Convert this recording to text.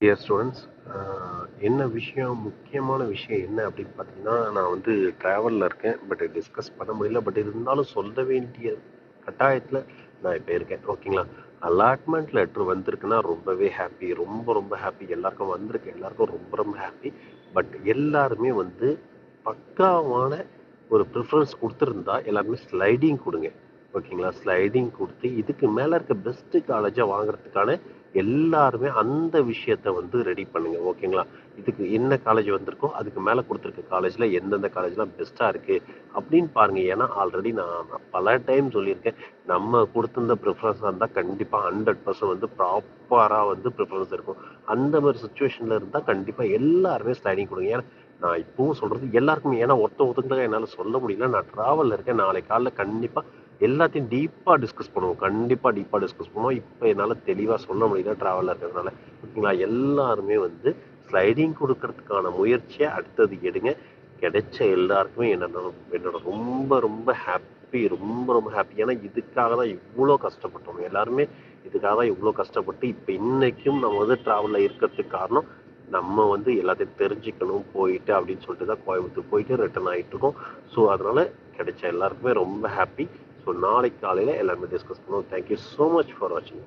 Dear students, என்ன விஷயம் முக்கியமான விஷயம் என்ன அப்படின்னு பார்த்தீங்கன்னா, நான் வந்து ட்ராவலில் இருக்கேன். பட் டிஸ்கஸ் பண்ண முடியல. பட் இருந்தாலும் சொல்ல வேண்டிய கட்டாயத்தில் நான் இப்போ இருக்கேன். ஓகேங்களா? அலாட்மெண்ட் லெட்ரு வந்திருக்குன்னா ரொம்பவே ஹாப்பி. ரொம்ப ரொம்ப ஹாப்பி. எல்லாருக்கும் வந்திருக்கு. எல்லாருக்கும் ரொம்ப ரொம்ப ஹாப்பி. பட் எல்லாருமே வந்து பக்காவான ஒரு ப்ரிஃபரன்ஸ் கொடுத்துருந்தா எல்லாருமே ஸ்லைடிங் கொடுங்க. ஓகேங்களா? ஸ்லைடிங் கொடுத்து இதுக்கு மேலே இருக்க பெஸ்ட்டு காலேஜை வாங்குறதுக்கான எல்லாருமே அந்த விஷயத்த வந்து ரெடி பண்ணுங்க. ஓகேங்களா? இதுக்கு என்ன காலேஜ் வந்திருக்கோ அதுக்கு மேலே கொடுத்துருக்க காலேஜில் எந்தெந்த காலேஜ்லாம் பெஸ்ட்டாக இருக்குது அப்படின்னு பாருங்கள். ஏன்னா ஆல்ரெடி நான் பல டைம் சொல்லியிருக்கேன், நம்ம கொடுத்துருந்த ப்ரிஃபரன்ஸாக இருந்தால் கண்டிப்பாக 100% வந்து ப்ராப்பராக வந்து ப்ரிஃபரன்ஸ் இருக்கும். அந்த மாதிரி சுச்சுவேஷனில் இருந்தால் கண்டிப்பாக எல்லாருமே ஸ்லைடிங் கொடுங்க. ஏன்னா நான் இப்பவும் சொல்கிறது எல்லாருக்குமே, ஏன்னா ஒருத்தவங்க என்னால் சொல்ல முடியல. நான் ட்ராவலில் இருக்கேன். நாளை காலைல கண்டிப்பாக எல்லாத்தையும் டீப்பாக டிஸ்கஸ் பண்ணுவோம். கண்டிப்பாக டீப்பாக டிஸ்கஸ் பண்ணுவோம். இப்போ என்னால் தெளிவாக சொல்ல முடியல ட்ராவலில் இருக்கிறதுனால. ஓகேங்களா? எல்லாருமே வந்து ஸ்லைடிங் கொடுக்கறதுக்கான முயற்சியை அடுத்தது எடுங்க. கிடைச்ச எல்லாருக்குமே என்னோட ரொம்ப ரொம்ப ஹாப்பி. ரொம்ப ரொம்ப ஹாப்பி. ஏன்னா இதுக்காக தான் இவ்வளோ கஷ்டப்பட்டோம். எல்லாருமே இதுக்காக தான் இவ்வளோ கஷ்டப்பட்டு இப்போ இன்னைக்கும் நம்ம வந்து ட்ராவலில் இருக்கிறதுக்கு காரணம் நம்ம வந்து எல்லாத்தையும் தெரிஞ்சுக்கணும் போயிட்டு அப்படின்னு சொல்லிட்டு தான் கோயம்புத்தூர் போயிட்டு ரிட்டர்ன் ஆகிட்டு இருக்கோம். ஸோ அதனால கிடைச்ச எல்லாருக்குமே ரொம்ப ஹாப்பி. ஸோ நாளைக்கு காலையில் எல்லாருமே டிஸ்கஸ் பண்ணுவோம். தேங்க்யூ ஸோ மச் ஃபார் வாட்சிங்.